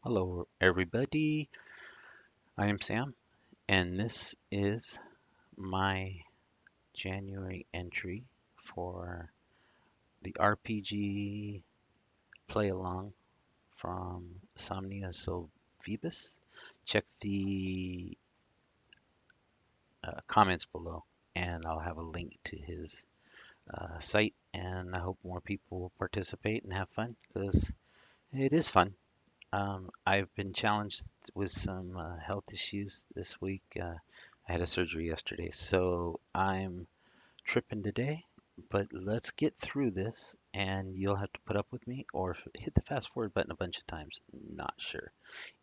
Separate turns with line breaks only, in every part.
Hello, everybody. I am Sam, and this is my January entry for the RPG play along from Somnia Solvibus. Check the comments below, and I'll have a link to his site. And I hope more people will participate and have fun because it is fun. I've been challenged with some health issues this week. I had a surgery yesterday, so I'm tripping today. But let's get through this, and you'll have to put up with me or hit the fast forward button a bunch of times. Not sure.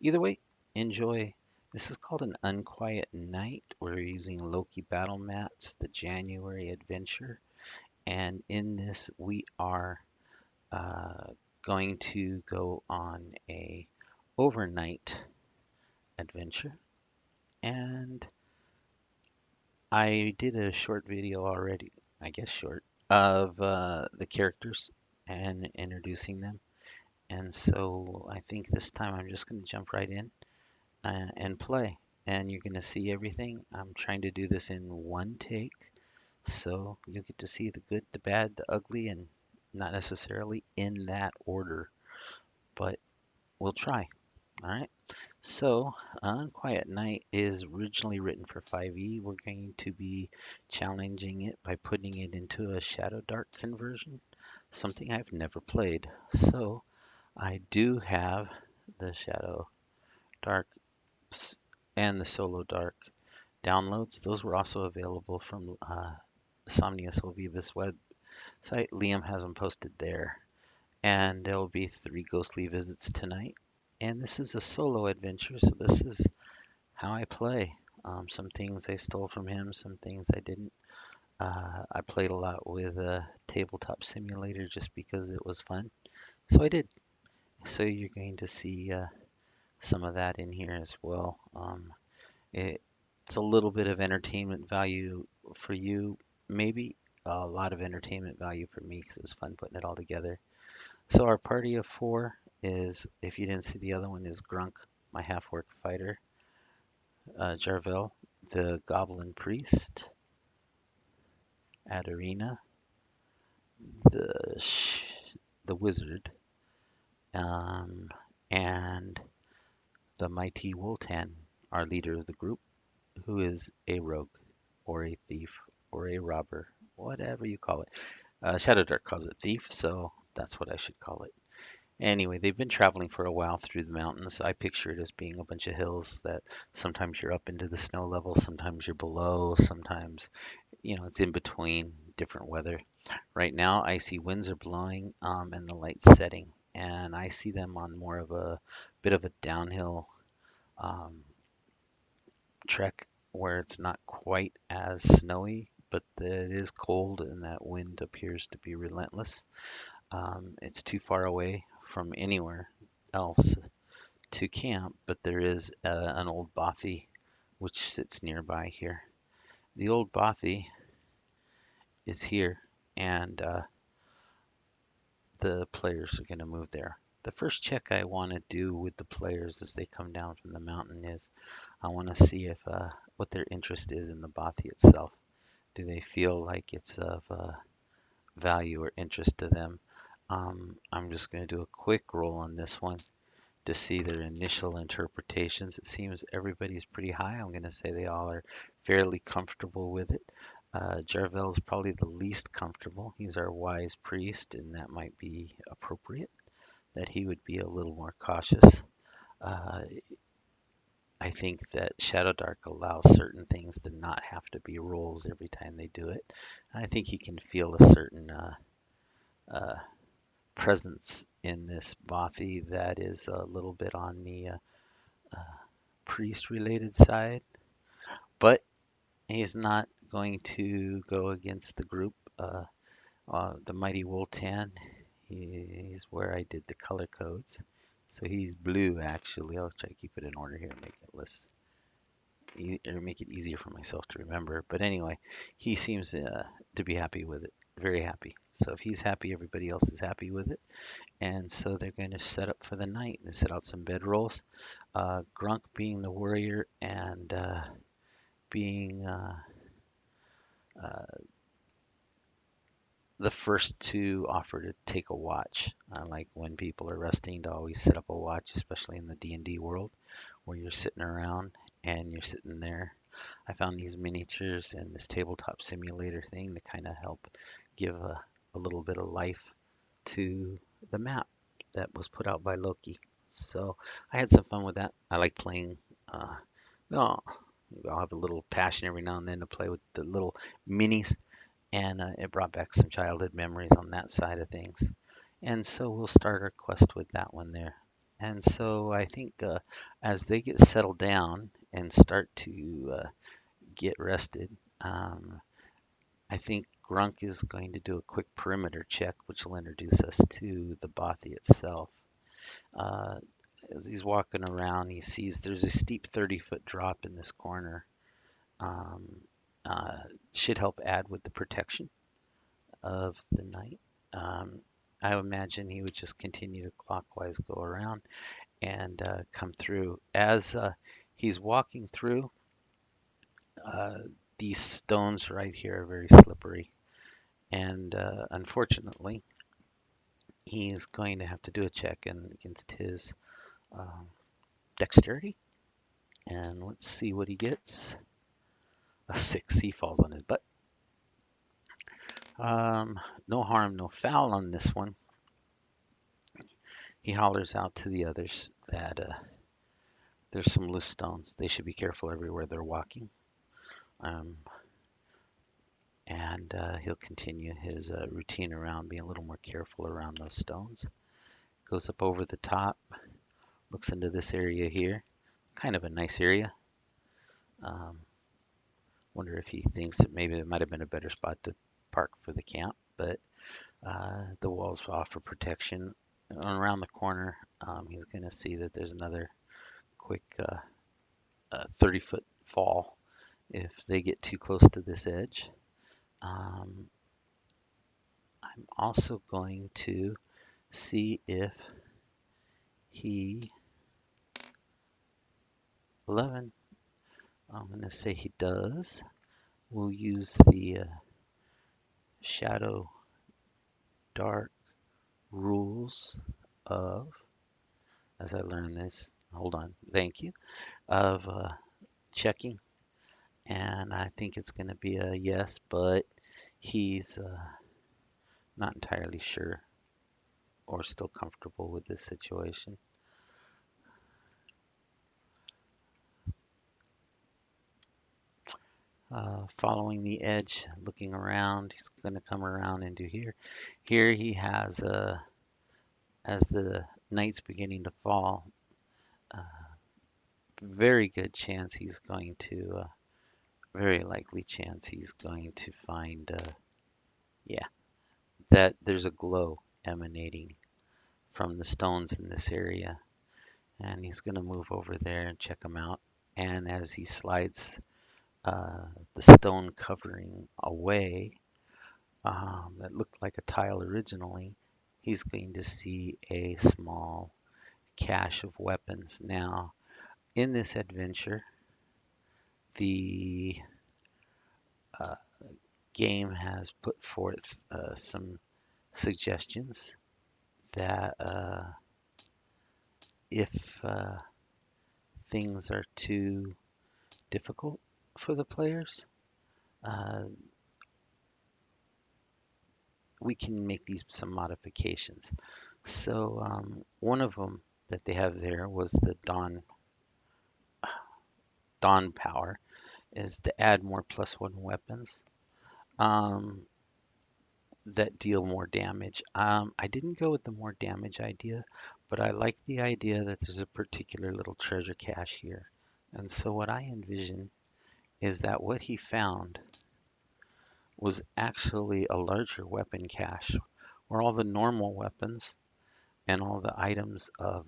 Either way, enjoy. This is called an unquiet night. We're using Loki battle mats, the January adventure, and in this we are uh, going to go on a overnight adventure. And I did a short video already, I guess short, of the characters and introducing them. And so I think this time I'm just going to jump right in and play. And you're going to see everything. I'm trying to do this in one take. So you'll get to see the good, the bad, the ugly, and not necessarily in that order, but we'll try. All right. So, Unquiet Night is originally written for 5e. We're going to be challenging it by putting it into a ShadowDark conversion, something I've never played. So, I do have the ShadowDark and the Solo Dark downloads. Those were also available from Somnia Solvibus website. Liam has them posted there. And there will be 3 ghostly visits tonight. And this is a solo adventure, so this is how I play. Some things I stole from him, some things I didn't. I played a lot with a tabletop simulator just because it was fun. So I did. So you're going to see some of that in here as well. It's a little bit of entertainment value for you, maybe a lot of entertainment value for me because it was fun putting it all together. So our party of 4 is, if you didn't see the other one, is Grunk, my half-orc fighter, Jarvel, the Goblin Priest, Adarina, the the Wizard, um, and the Mighty Woltan, our leader of the group, who is a rogue, or a thief, or a robber, whatever you call it. ShadowDark calls it thief, so that's what I should call it. Anyway, they've been traveling for a while through the mountains. I picture it as being a bunch of hills that sometimes you're up into the snow level, sometimes you're below, sometimes it's in between, different weather. Right now, icy winds are blowing and the light's setting, and I see them on more of a bit of a downhill um, trek where it's not quite as snowy, but it is cold and that wind appears to be relentless. It's too far away from anywhere else to camp, but there is an old bothy which sits nearby here. The old bothy is here, and the players are going to move there. The first check I want to do with the players as they come down from the mountain is I want to see if what their interest is in the bothy itself. Do they feel like it's of value or interest to them? I'm just going to do a quick roll on this one to see their initial interpretations. It seems everybody's pretty high. I'm going to say they all are fairly comfortable with it. Jarvel's probably the least comfortable. He's our wise priest, and that might be appropriate, that he would be a little more cautious. Uh, I think that ShadowDark allows certain things to not have to be rolls every time they do it. I think he can feel a certain uh, presence in this bothy that is a little bit on the uh, priest related side, but he's not going to go against the group. The Mighty Woltan, he's where I did the color codes. So he's blue actually. I'll try to keep it in order here, make it less or make it easier for myself to remember. But anyway, he seems to be happy with it. very happy. So if he's happy, everybody else is happy with it. And so they're going to set up for the night. They set out some bedrolls. Grunk being the warrior and being uh, the first to offer to take a watch. Like when people are resting, to always set up a watch, especially in the D&D world, where you're sitting around and you're sitting there. I found these miniatures and this tabletop simulator thing to kind of help give a little bit of life to the map that was put out by Loki. So I had some fun with that. I like playing. No, I'll have a little passion every now and then to play with the little minis, and it brought back some childhood memories on that side of things. And so we'll start our quest with that one there. And so I think as they get settled down and start to get rested, um, I think Grunk is going to do a quick perimeter check, which will introduce us to the Bothy itself. Uh, as he's walking around, he sees there's a steep 30-foot drop in this corner. Um, uh, should help add with the protection of the night. Um, I imagine he would just continue to clockwise go around and come through. As he's walking through, uh, these stones right here are very slippery. And unfortunately, he's going to have to do a check against his um, dexterity. And let's see what he gets. A 6. He falls on his butt. No harm, no foul on this one. He hollers out to the others that there's some loose stones. They should be careful everywhere they're walking. Um, and he'll continue his routine around being a little more careful around those stones. Goes up over the top, looks into this area here. Kind of a nice area. Um, Wonder if he thinks that maybe it might have been a better spot to park for the camp, but the walls offer protection. And around the corner, he's going to see that there's another quick 30-foot fall if they get too close to this edge. Um, I'm also going to see if he 11. I'm going to say he does. We'll use the Shadow Dark rules of, as I learn this, hold on, thank you, of checking. And I think it's going to be a yes, but he's not entirely sure or still comfortable with this situation. Following the edge, looking around, he's going to come around into here. Here he has, as the night's beginning to fall, uh, very good chance he's going to, very likely chance he's going to find, yeah, that there's a glow emanating from the stones in this area. And he's going to move over there and check them out. And as he slides the stone covering away, that looked like a tile originally, he's going to see a small cache of weapons. Now, in this adventure, the uh, game has put forth some suggestions that if things are too difficult for the players, uh, we can make these some modifications. So one of them that they have there was the Dawn power is to add more +1 weapons um, that deal more damage. I didn't go with the more damage idea, but I like the idea that there's a particular little treasure cache here. And so what I envision is that what he found was actually a larger weapon cache where all the normal weapons and all the items of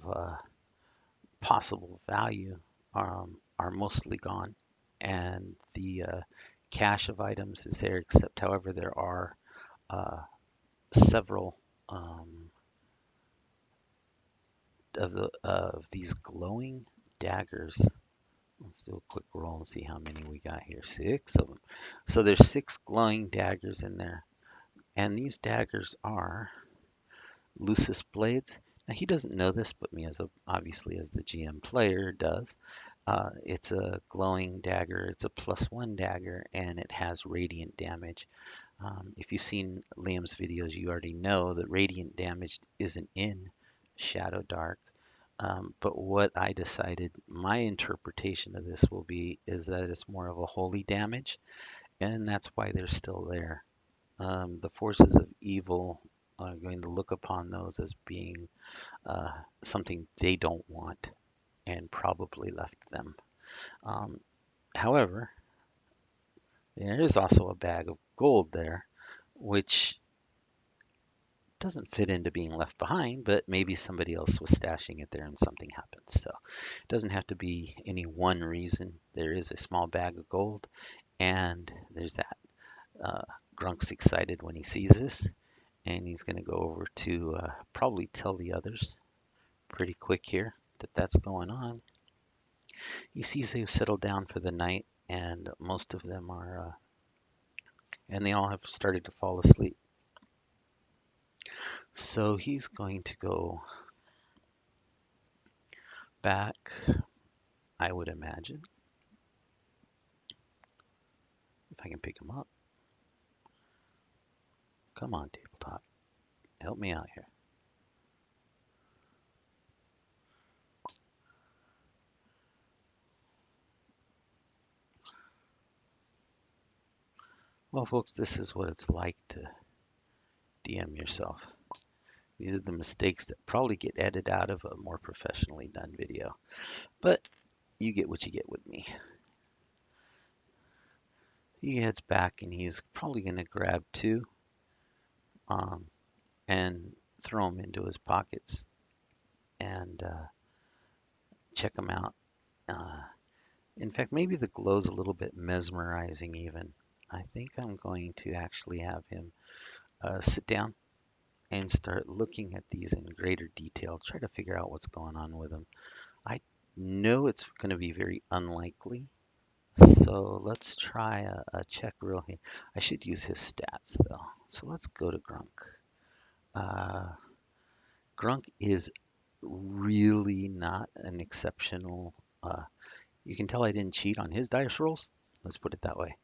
possible value are mostly gone. And the cache of items is there, except however there are uh, several of these glowing daggers. Let's do a quick roll and see how many we got here. Six of them. So there's six glowing daggers in there, and these daggers are Lucis blades. Now he doesn't know this, but me obviously as the GM player does. It's a glowing dagger. It's a +1 dagger, and it has radiant damage. If you've seen Liam's videos, you already know that radiant damage isn't in ShadowDark. But what I decided my interpretation of this will be is that it's more of a holy damage, and that's why they're still there. The forces of evil are going to look upon those as being uh, something they don't want and probably left them. Um, However, there is also a bag of gold there, which doesn't fit into being left behind, but maybe somebody else was stashing it there and something happened. So it doesn't have to be any one reason. There is a small bag of gold, and there's that. Uh, Grunk's excited when he sees this, and he's going to go over to probably tell the others pretty quick here that that's going on. He sees they've settled down for the night, and most of them are, and they all have started to fall asleep. So he's going to go back, I would imagine, if I can pick him up. Come on, tabletop. Help me out here. Well, folks, this is what it's like to DM yourself. These are the mistakes that probably get edited out of a more professionally done video. But you get what you get with me. He heads back and he's probably going to grab two um, and throw them into his pockets and check them out. Uh, in fact, maybe the glow's a little bit mesmerizing even. I think I'm going to actually have him sit down and start looking at these in greater detail, try to figure out what's going on with them. I know it's going to be very unlikely, so let's try a check real here. I should use his stats though. So let's go to Grunk. Uh, Grunk is really not an exceptional. You can tell I didn't cheat on his dice rolls. Let's put it that way.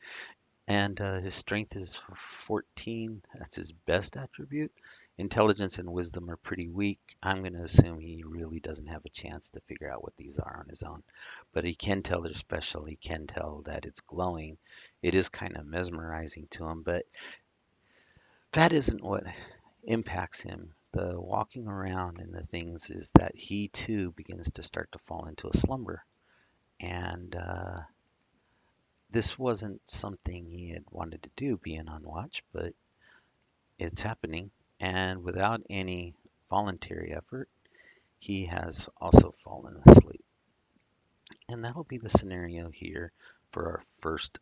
And his strength is 14. That's his best attribute. Intelligence and wisdom are pretty weak. I'm going to assume he really doesn't have a chance to figure out what these are on his own. But he can tell they're special. He can tell that it's glowing. It is kind of mesmerizing to him, but that isn't what impacts him. The walking around and the things is that he too begins to start to fall into a slumber. And this wasn't something he had wanted to do, being on watch, but it's happening. And without any voluntary effort, he has also fallen asleep. And that'll be the scenario here for our first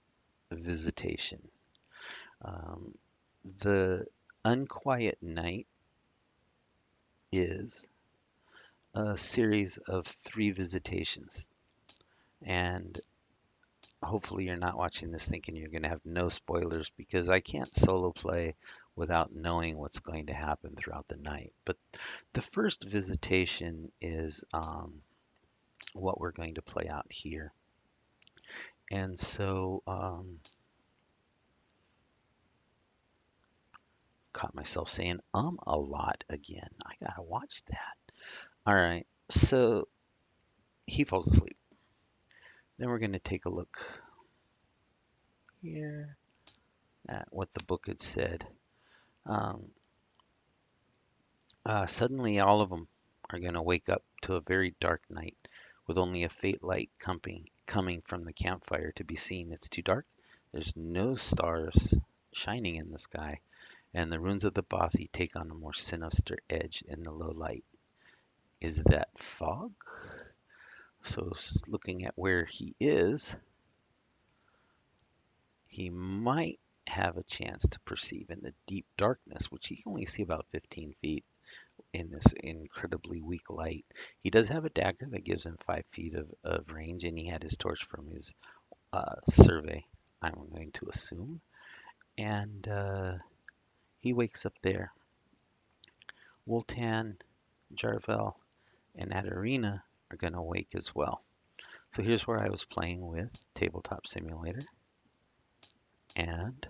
visitation. Um, the unquiet night is a series of 3 visitations. And hopefully you're not watching this thinking you're going to have no spoilers because I can't solo play without knowing what's going to happen throughout the night. But the first visitation is what we're going to play out here. And so caught myself saying a lot again. I gotta watch that. All right, so he falls asleep. Then we're going to take a look here at what the book had said. Um, Suddenly, all of them are going to wake up to a very dark night with only a faint light coming from the campfire to be seen. It's too dark. There's no stars shining in the sky, and the runes of the Bothy take on a more sinister edge in the low light. Is that fog? So, looking at where he is, he might have a chance to perceive in the deep darkness, which he can only see about 15 feet in this incredibly weak light. He does have a dagger that gives him 5 feet of range, and he had his torch from his survey, I'm going to assume. And he wakes up there. Wultan, Jarvel, and Adarina are going to wake as well. So here's where I was playing with Tabletop Simulator. And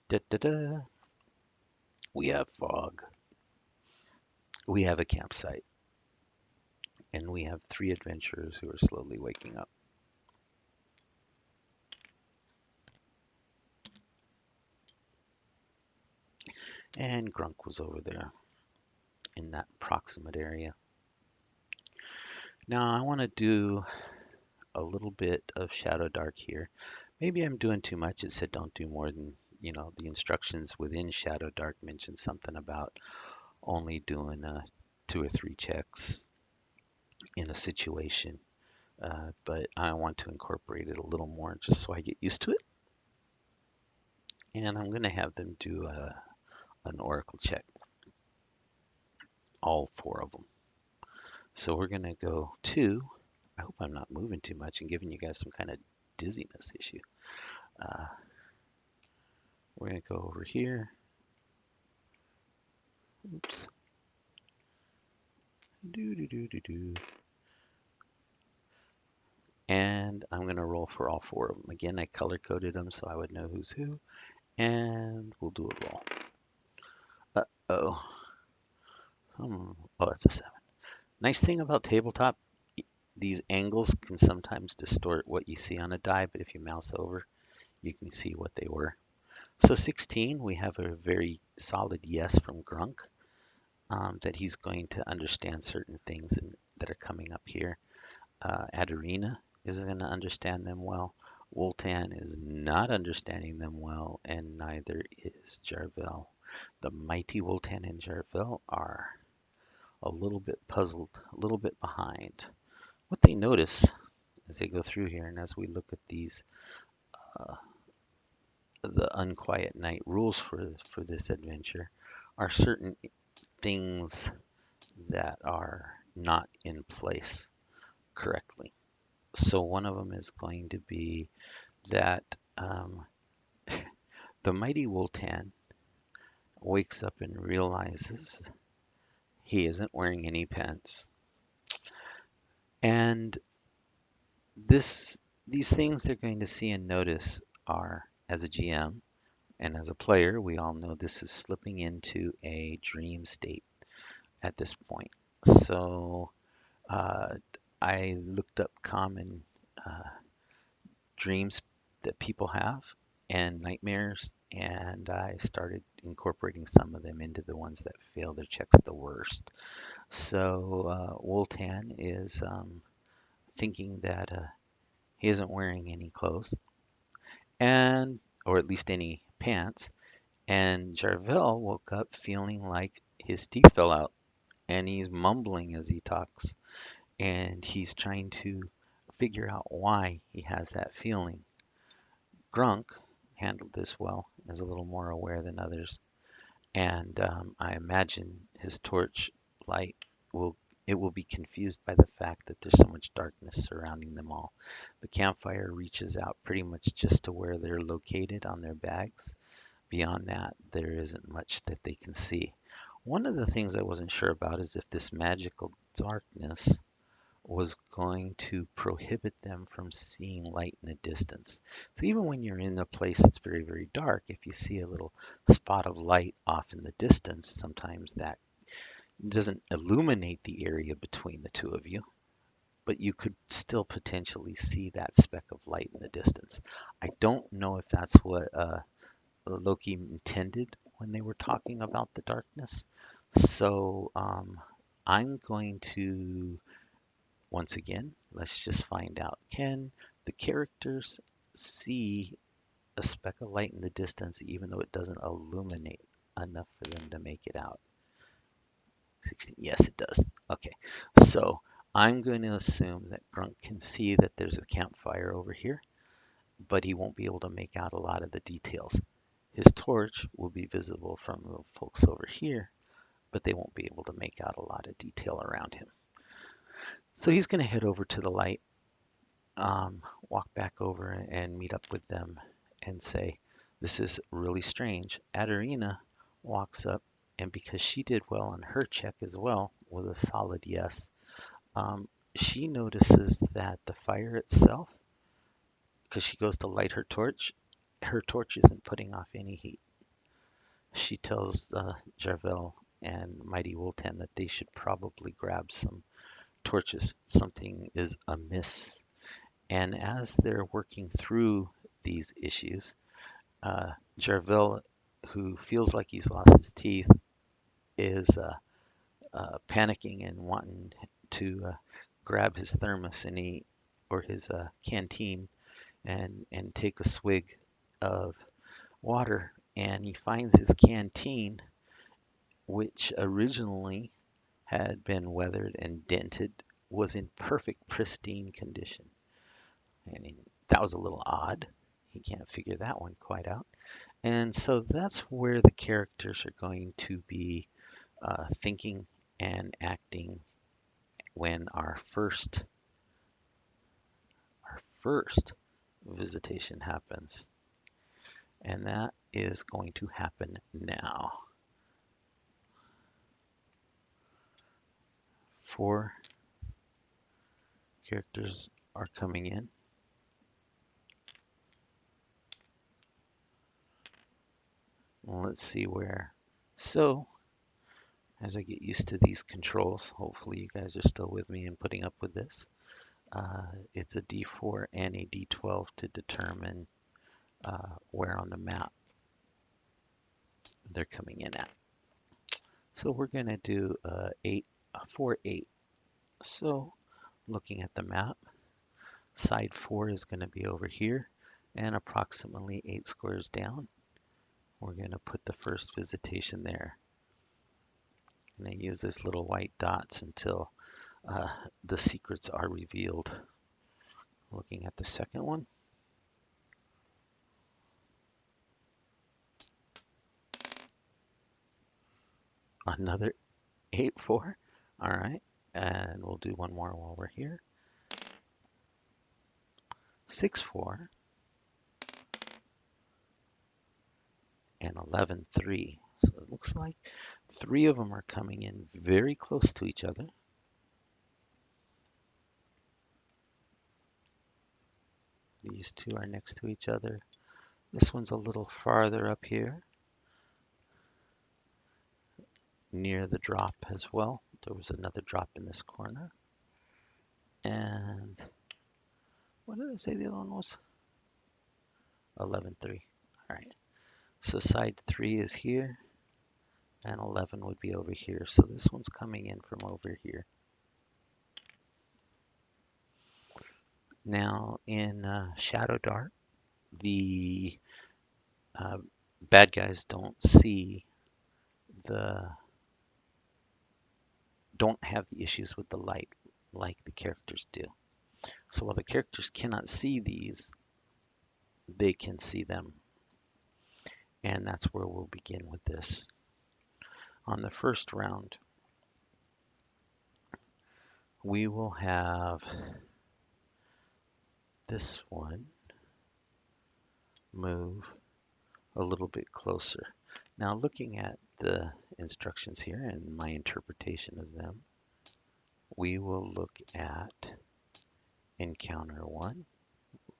da, da, da, we have fog. We have a campsite. And we have 3 adventurers who are slowly waking up. And Grunk was over there in that proximate area. Now I want to do a little bit of ShadowDark here. Maybe I'm doing too much. It said don't do more than, the instructions within ShadowDark mentioned something about only doing 2 or 3 checks in a situation. But I want to incorporate it a little more just so I get used to it. And I'm going to have them do an Oracle check, all 4 of them. So we're going to go to, I hope I'm not moving too much and giving you guys some kind of dizziness issue. Uh, we're going to go over here. Oops. And I'm going to roll for all 4 of them. Again, I color coded them so I would know who's who. And we'll do a roll. Uh-oh. Oh, it's a 7. Nice thing about tabletop, these angles can sometimes distort what you see on a die, but if you mouse over, you can see what they were. So 16, we have a very solid yes from Grunk, that he's going to understand certain things that are coming up here. Adarina is going to understand them well. Wultan is not understanding them well, and neither is Jarvel. The mighty Wultan and Jarvel are a little bit puzzled, a little bit behind. What they notice as they go through here, and as we look at these, uh, the unquiet night rules for this adventure, are certain things that are not in place correctly. So one of them is going to be that the mighty Wultan wakes up and realizes he isn't wearing any pants. And these things they're going to see and notice are, as a GM and as a player, we all know this is slipping into a dream state at this point. So uh, I looked up common uh, dreams that people have and nightmares, and I started incorporating some of them into the ones that fail their checks the worst. So Wultan is thinking that he isn't wearing any clothes, and or at least any pants. And Jarvel woke up feeling like his teeth fell out, and he's mumbling as he talks, and he's trying to figure out why he has that feeling. Grunk handled this well, is a little more aware than others, and I imagine his torch light will it will be confused by the fact that there's so much darkness surrounding them all. The campfire reaches out pretty much just to where they're located on their bags. Beyond that, there isn't much that they can see. One of the things I wasn't sure about is if this magical darkness was going to prohibit them from seeing light in the distance. So even when you're in a place that's very, very dark, if you see a little spot of light off in the distance, sometimes that doesn't illuminate the area between the two of you, but you could still potentially see that speck of light in the distance. I don't know if that's what Loki intended when they were talking about the darkness. So I'm going to once again, let's just find out. Can the characters see a speck of light in the distance even though it doesn't illuminate enough for them to make it out? 16. Yes, it does. Okay. So I'm going to assume that Grunk can see that there's a campfire over here. but he won't be able to make out a lot of the details. His torch will be visible from the folks over here, but they won't be able to make out a lot of detail around him. So he's going to head over to the light, walk back over and meet up with them and say, this is really strange. Adarina walks up, and because she did well on her check as well with a solid yes, she notices that the fire itself, because she goes to light her torch isn't putting off any heat. She tells Jarvel and Mighty Wooltan that they should probably grab some torches. Something is amiss. And as they're working through these issues, Jarvel, who feels like he's lost his teeth, is panicking and wanting to grab his thermos or his canteen and take a swig of water. And he finds his canteen, which originally had been weathered and dented, was in perfect pristine condition. And that was a little odd. He can't figure that one quite out. And so that's where the characters are going to be thinking and acting when our first visitation happens. And that is going to happen now. 4 characters are coming in. Let's see where. So, as I get used to these controls, hopefully you guys are still with me and putting up with this. It's a D4 and a D12 to determine where on the map they're coming in at. So we're going to do 4, 8. So looking at the map, side 4 is going to be over here and approximately 8 squares down. We're going to put the first visitation there. And then use this little white dots until the secrets are revealed. Looking at the second one. Another 8-4. All right. And we'll do one more while we're here. 6-4. And 11-3. So it looks like 3 of them are coming in very close to each other. These 2 are next to each other. This one's a little farther up here, near the drop as well. There was another drop in this corner. And what did I say the other one was? 11-3. All right. So side 3 is here, and 11 would be over here. So this one's coming in from over here. Now in ShadowDark, the bad guys don't have the issues with the light like the characters do. So while the characters cannot see these, they can see them. And that's where we'll begin with this. On the first round, we will have this one move a little bit closer. Now looking at the instructions here and my interpretation of them, we will look at encounter 1.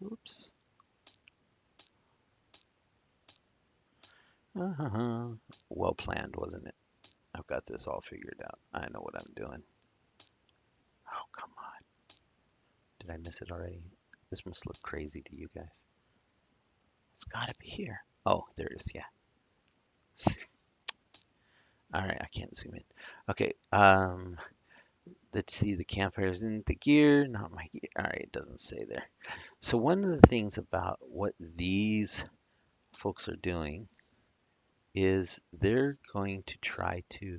Oops. Well planned, wasn't it? I've got this all figured out. I know what I'm doing. Oh, come on. Did I miss it already? This must look crazy to you guys. It's gotta be here. Oh, there it is, yeah. All right, I can't zoom in. Okay, let's see, the campfire is in the gear, not my gear. All right, it doesn't say there. So one of the things about what these folks are doing is they're going to try to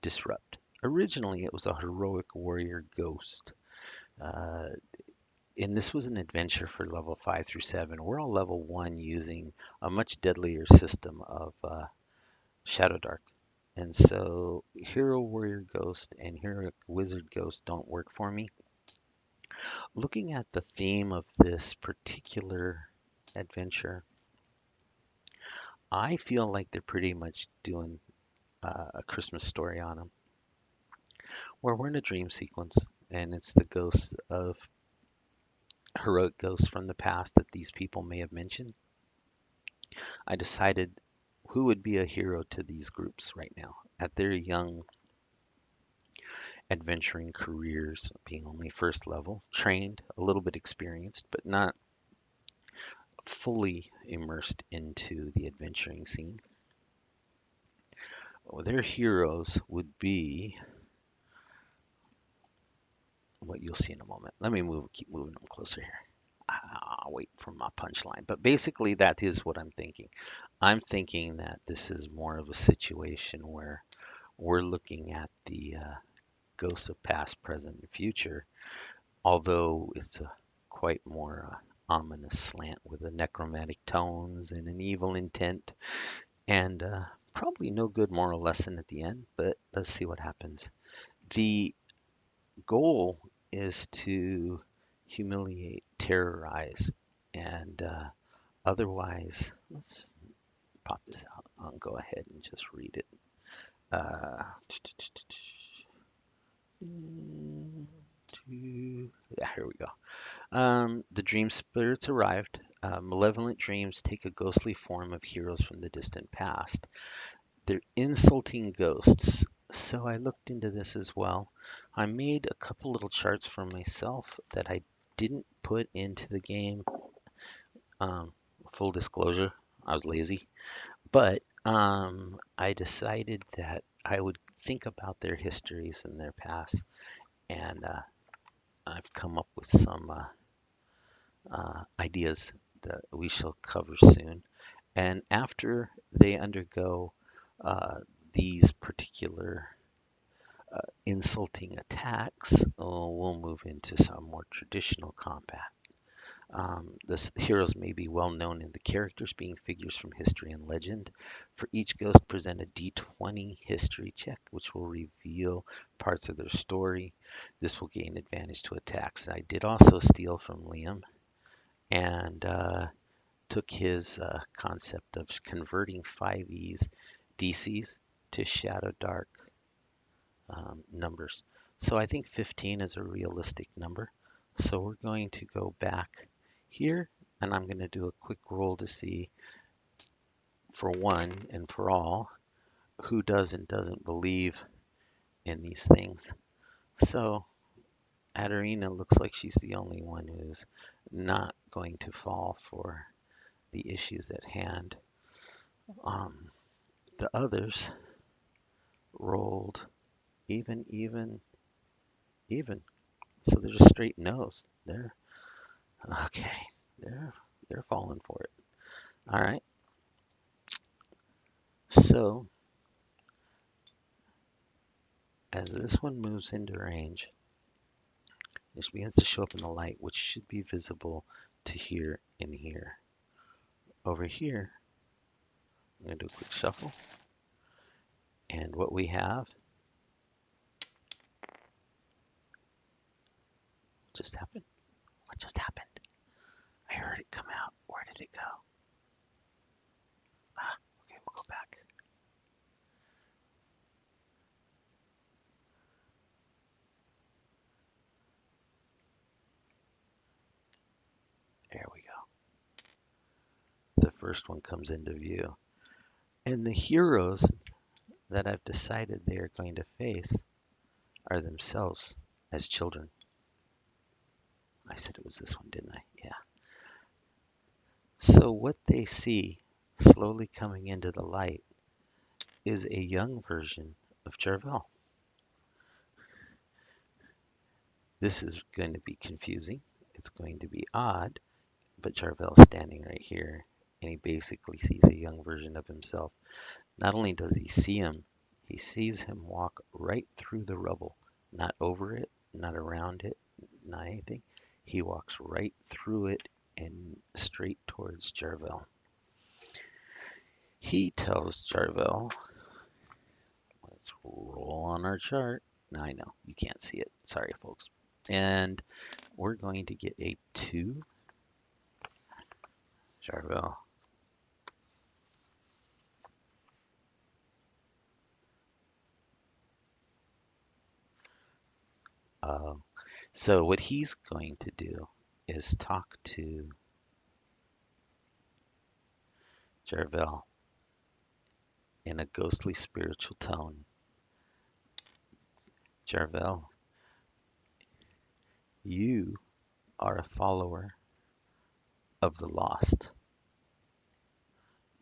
disrupt. Originally, it was a heroic warrior ghost. Uh, And this was an adventure for level 5 through 7. We're all level 1 using a much deadlier system of ShadowDark. And so Hero Warrior Ghost and Hero Wizard Ghost don't work for me. Looking at the theme of this particular adventure, I feel like they're pretty much doing a Christmas story on them, where we're in a dream sequence, and it's the ghosts of heroic ghosts from the past that these people may have mentioned. I decided who would be a hero to these groups right now at their young adventuring careers, being only first level, trained, a little bit experienced, but not fully immersed into the adventuring scene. Well, their heroes would be what you'll see in a moment. Let me keep moving them closer here. I'll wait for my punchline. But basically, that is what I'm thinking. I'm thinking that this is more of a situation where we're looking at the ghosts of past, present, and future, although it's a quite more ominous slant with the necromantic tones and an evil intent, and probably no good moral lesson at the end, but let's see what happens. The goal is to humiliate, terrorize, and otherwise, let's pop this out. I'll go ahead and just read it. Uh, yeah, here we go. The dream spirits arrived. Malevolent dreams take a ghostly form of heroes from the distant past. They're insulting ghosts. So I looked into this as well. I made a couple little charts for myself that I didn't put into the game. Um, Full disclosure, I was lazy. But I decided that I would think about their histories and their past. And I've come up with some ideas that we shall cover soon. And after they undergo these particular insulting attacks, we'll move into some more traditional combat. The heroes may be well known in the characters being figures from history and legend. For each ghost, present a d20 history check, which will reveal parts of their story. This will gain advantage to attacks. I did also steal from Liam and took his concept of converting 5e's DCs to Shadow Dark numbers. So I think 15 is a realistic number. So we're going to go back here and I'm going to do a quick roll to see for one and for all who does and doesn't believe in these things. So Adarina looks like she's the only one who's not going to fall for the issues at hand. Um, the others rolled even, even, even. So they're just straight no's. They're okay. They're they're falling for it. All right. So as this one moves into range, this begins to show up in the light, which should be visible to here and here. Over here, I'm going to do a quick shuffle. And what we have just happened. What just happened? I heard it come out. Where did it go? Ah, okay, we'll go back. There we go. The first one comes into view. And the heroes that I've decided they are going to face are themselves as children. I said it was this one, didn't I? Yeah. So what they see slowly coming into the light is a young version of Jarvel. This is going to be confusing. It's going to be odd, but Jarvel's standing right here, and he basically sees a young version of himself. Not only does he see him, he sees him walk right through the rubble, not over it, not around it, not anything. He walks right through it and straight towards Jarvel. He tells Jarvel, let's roll on our chart. Now I know you can't see it. Sorry, folks. And we're going to get a 2. Jarvel. Uh, so what he's going to do is talk to Jarvel in a ghostly spiritual tone. Jarvel, you are a follower of the lost.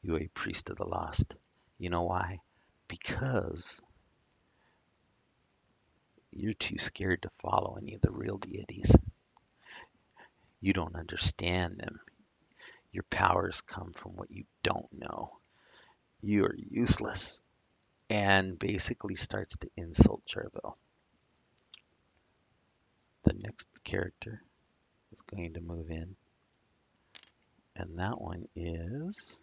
You are a priest of the lost. You know why? Because you're too scared to follow any of the real deities. You don't understand them. Your powers come from what you don't know. You are useless. And basically starts to insult Jarvel. The next character is going to move in. And that one is,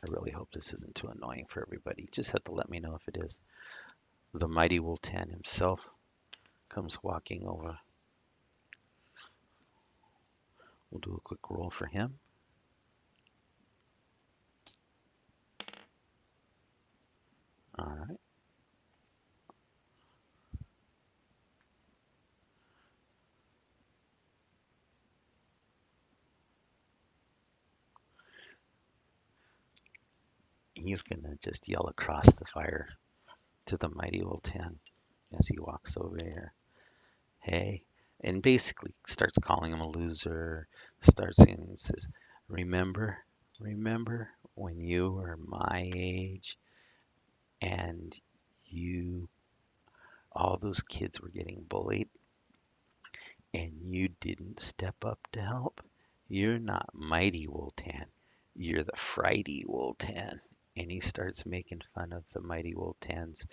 I really hope this isn't too annoying for everybody. Just have to let me know if it is. The mighty Wultan himself comes walking over. We'll do a quick roll for him. All right. He's going to just yell across the fire to the mighty Wultan as he walks over here. Hey. And basically starts calling him a loser. Starts and says, remember when you were my age and you, all those kids were getting bullied and you didn't step up to help? You're not mighty Wultan. You're the frighty Wultan. And he starts making fun of the mighty Wultan's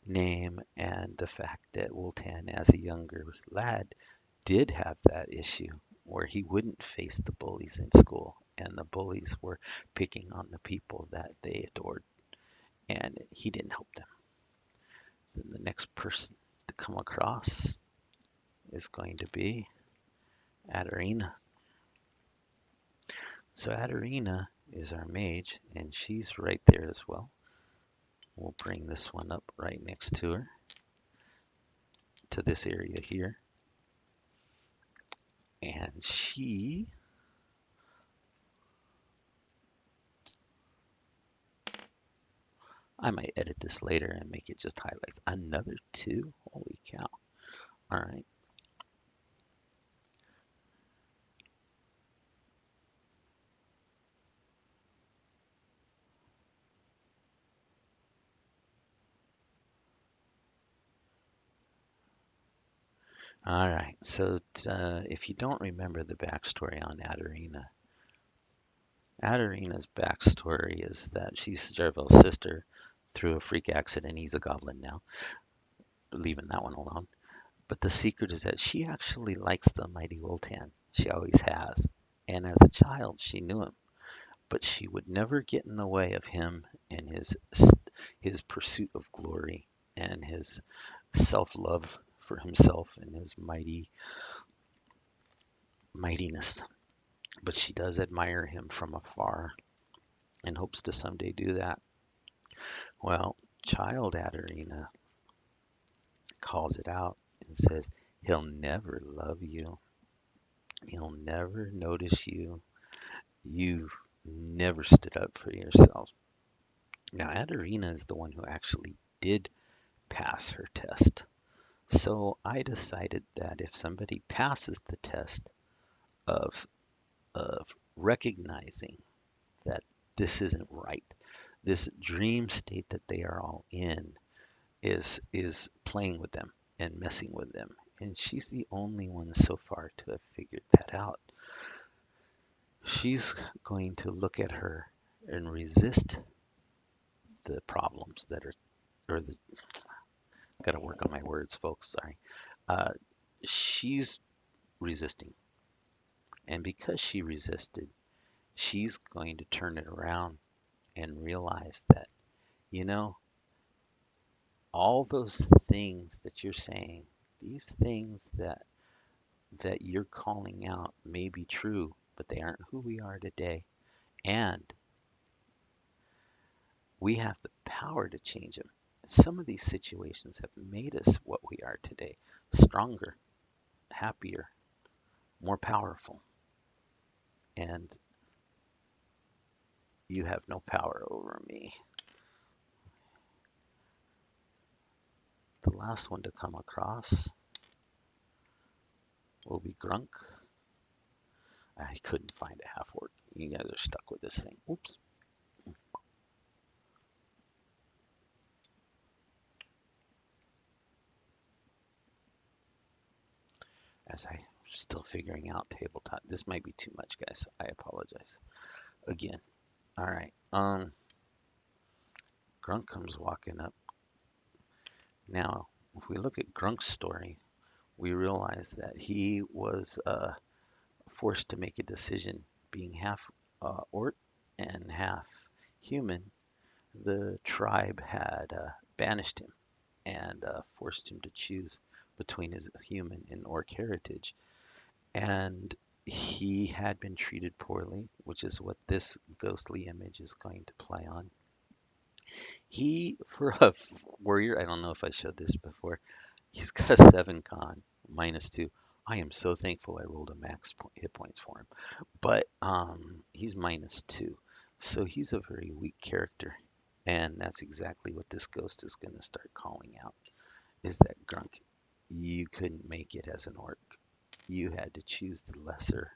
name and the fact that Wultan, as a younger lad, did have that issue where he wouldn't face the bullies in school. And the bullies were picking on the people that they adored. And he didn't help them. Then the next person to come across is going to be Adarina. So Adarina is our mage, and she's right there as well. We'll bring this one up right next to her, to this area here. And she, I might edit this later and make it just highlights. Another 2? Holy cow. All right. All right. So if you don't remember the backstory on Adarina, Adarina's backstory is that she's Jarvel's sister through a freak accident. He's a goblin now. Leaving that one alone. But the secret is that she actually likes the mighty Wultan. She always has. And as a child, she knew him. But she would never get in the way of him and his pursuit of glory and his self-love for himself and his mightiness. But she does admire him from afar and hopes to someday do that. Well, child Adarina calls it out and says, he'll never love you. He'll never notice you. You've never stood up for yourself. Now, Adarina is the one who actually did pass her test. So I decided that if somebody passes the test of recognizing that this isn't right, this dream state that they are all in is playing with them and messing with them. And she's the only one so far to have figured that out. She's going to look at her and resist the problems that are, or the, gotta work on my words, folks, sorry. Uh, she's resisting. And because she resisted, she's going to turn it around and realize that, you know, all those things that you're saying, these things that you're calling out may be true, but they aren't who we are today. And we have the power to change them. Some of these situations have made us what we are today, stronger, happier, more powerful. And you have no power over me. The last one to come across will be Grunk. I couldn't find a half orc. You guys are stuck with this thing. Oops. As I'm still figuring out tabletop. This might be too much, guys. I apologize. Again. All right. Grunk comes walking up. Now, if we look at Grunk's story, we realize that he was forced to make a decision being half orc and half human. The tribe had banished him and forced him to choose between his human and orc heritage. And he had been treated poorly, which is what this ghostly image is going to play on. He, for a warrior, I don't know if I showed this before, he's got a 7 con, -2. I am so thankful I rolled a max hit points for him. But he's -2. So he's a very weak character. And that's exactly what this ghost is going to start calling out, is that Grunk, you couldn't make it as an orc. You had to choose the lesser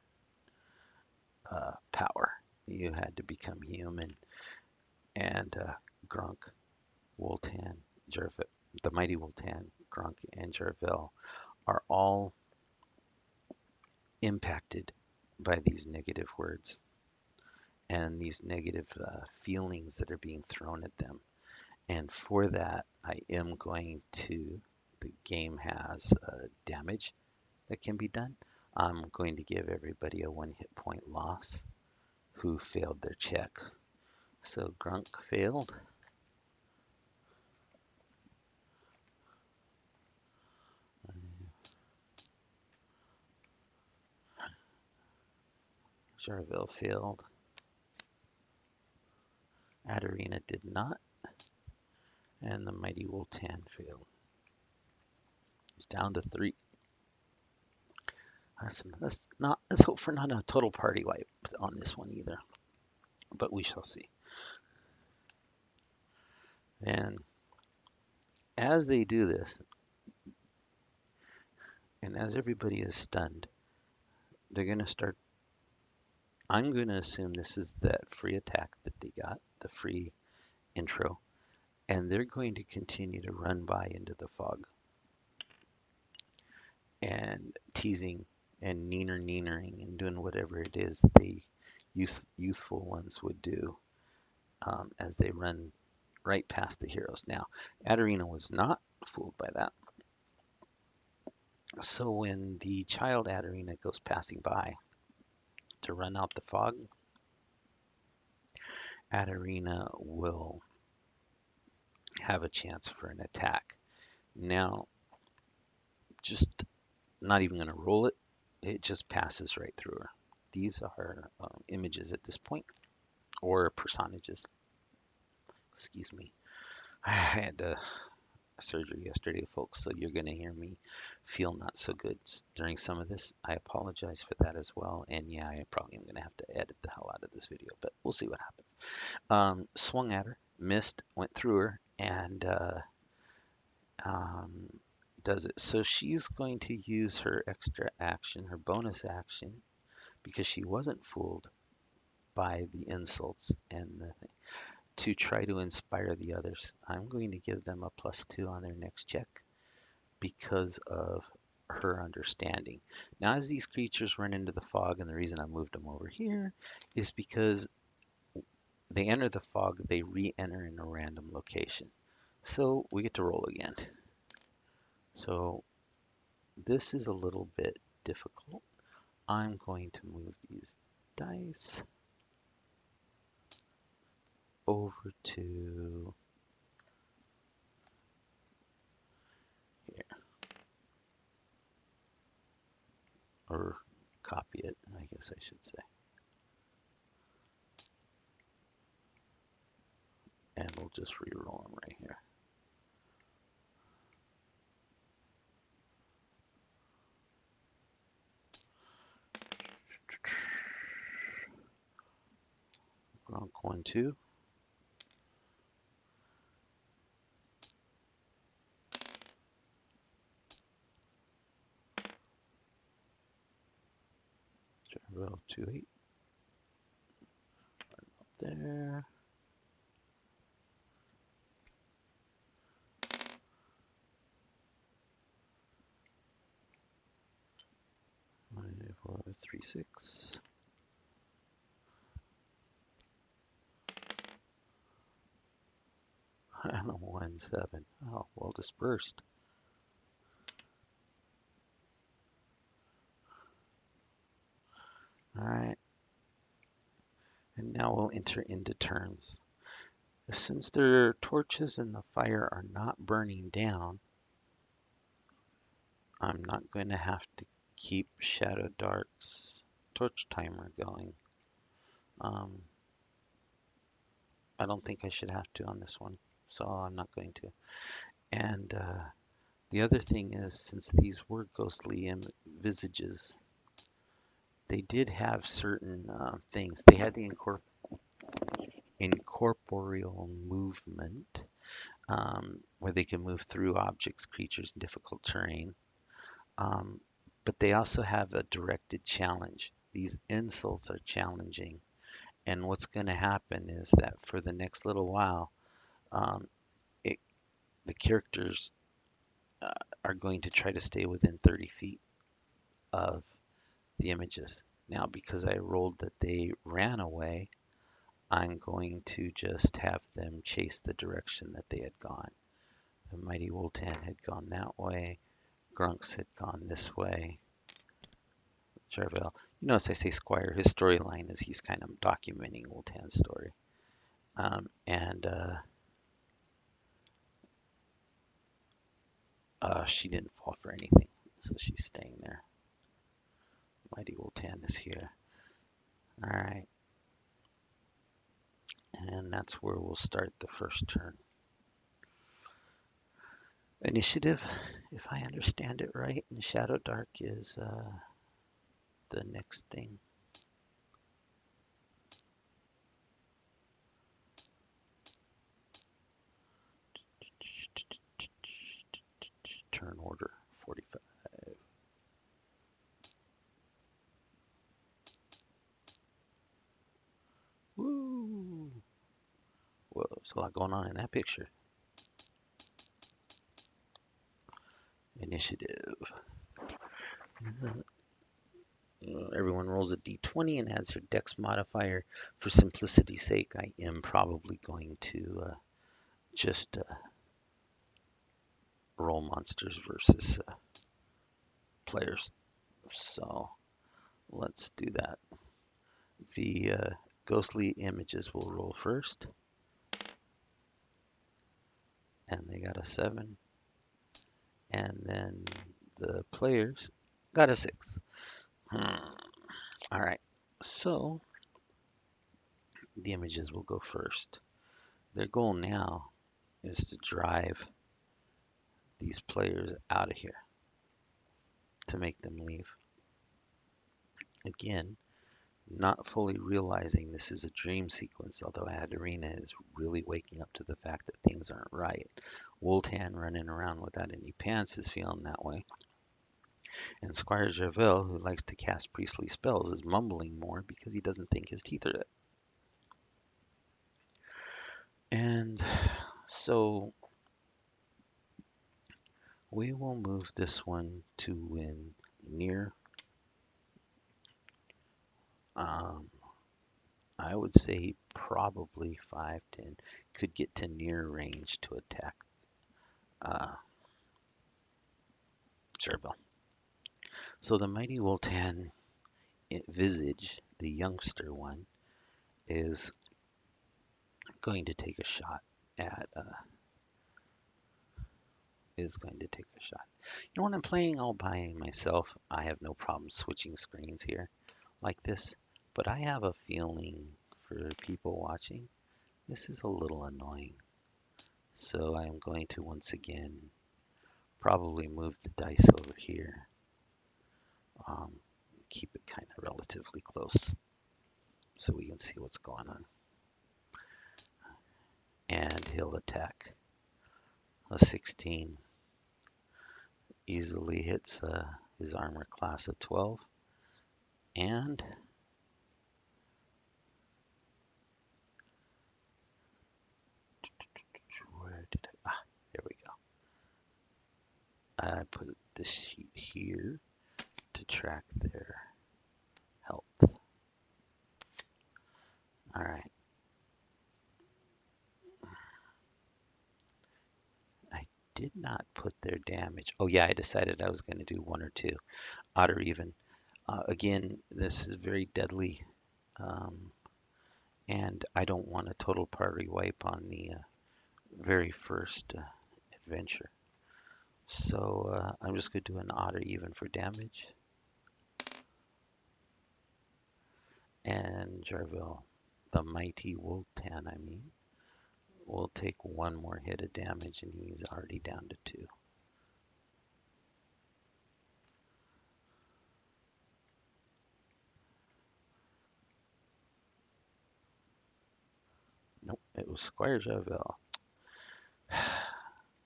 power. You had to become human. And Grunk, Woltan, Jervil, the mighty Woltan, Grunk, and Jervil are all impacted by these negative words and these negative feelings that are being thrown at them. And for that, I am going to, the game has damage that can be done. I'm going to give everybody a 1 hit point loss who failed their check. So Grunk failed. Jarville failed. Adarina did not. And the mighty Woltan failed. It's down to 3. Let's hope for not a total party wipe on this one either. But we shall see. And as they do this, and as everybody is stunned, they're going to start. I'm going to assume this is that free attack that they got, the free intro, and they're going to continue to run by into the fog and teasing and neenering and doing whatever it is they youthful ones would do as they run right past the heroes. Now, Adarina was not fooled by that. So when the child Adarina goes passing by to run out the fog, Adarina will have a chance for an attack. Now, just not even going to roll it. It just passes right through her. These are images at this point, or personages. Excuse me. I had surgery yesterday, folks, so you're going to hear me feel not so good during some of this. I apologize for that as well. And yeah, I probably am going to have to edit the hell out of this video, but we'll see what happens. Swung at her, missed, went through her, and um, does it. So she's going to use her extra action, her bonus action, because she wasn't fooled by the insults and to try to inspire the others. I'm going to give them a +2 on their next check because of her understanding. Now, as these creatures run into the fog, and the reason I moved them over here is because they enter the fog, they re-enter in a random location. So we get to roll again. So this is a little bit difficult. I'm going to move these dice over to here, or copy it, I guess I should say. And we'll just re-roll them right here. Gronk 1, 2. Jarvel 2, 8. Up there. Five, 4, 3, 6. And a 1, 7. Oh, well dispersed. All right. And now we'll enter into turns. Since their torches in the fire are not burning down, I'm not going to have to keep ShadowDark's torch timer going. I don't think I should have to on this one, so I'm not going to. And the other thing is, since these were ghostly visages, they did have certain things. They had the incorporeal movement, where they can move through objects, creatures, and difficult terrain. Um, but they also have a directed challenge. These insults are challenging. And what's going to happen is that for the next little while, um, it, the characters uh, are going to try to stay within 30 feet of the images. Now, because I rolled that they ran away, I'm going to just have them chase the direction that they had gone. The Mighty Woltan had gone that way. Grunks had gone this way. Jarvel. You notice I say Squire. His storyline is he's kind of documenting Woltan's story. She didn't fall for anything, so she's staying there. Mighty Woltan is here. All right. And that's where we'll start the first turn. Initiative, if I understand it right, and ShadowDark is the next thing. Turn order 45. Woo! Whoa, there's a lot going on in that picture. Initiative. Everyone rolls a d20 and adds their dex modifier. For simplicity's sake, I am probably going to just roll monsters versus players. So let's do that. The ghostly images will roll first. And they got a 7. And then the players got a 6. All right. So the images will go first. Their goal now is to drive these players out of here, to make them leave. Again, not fully realizing this is a dream sequence, although Adarina is really waking up to the fact that things aren't right. Woltan running around without any pants is feeling that way. And Squire Jarvel, who likes to cast priestly spells, is mumbling more because he doesn't think his teeth are it. And so we will move this one to win near. I would say probably 5, 10. Could get to near range to attack Jarvel. So the mighty Woltan Visage, the youngster one, is going to take a shot at is going to take a shot. You know, when I'm playing all by myself, I have no problem switching screens here like this, but I have a feeling for people watching, this is a little annoying. So I'm going to once again probably move the dice over here. Um, Keep it kind of relatively close so we can see what's going on. And he'll attack. A 16 easily hits his armor class of 12. And where did I? There we go. I put this sheet here to track their health. All right. I did not put their damage. Oh yeah, I decided I was going to do one or two, odd or even. Again, this is very deadly, um, and I don't want a total party wipe on the very first adventure. So I'm just going to do an odd or even for damage. And Jarville, the mighty Woltan, I mean, will take one more hit of damage, and he's already down to 2. Nope, it was Squire Jarville.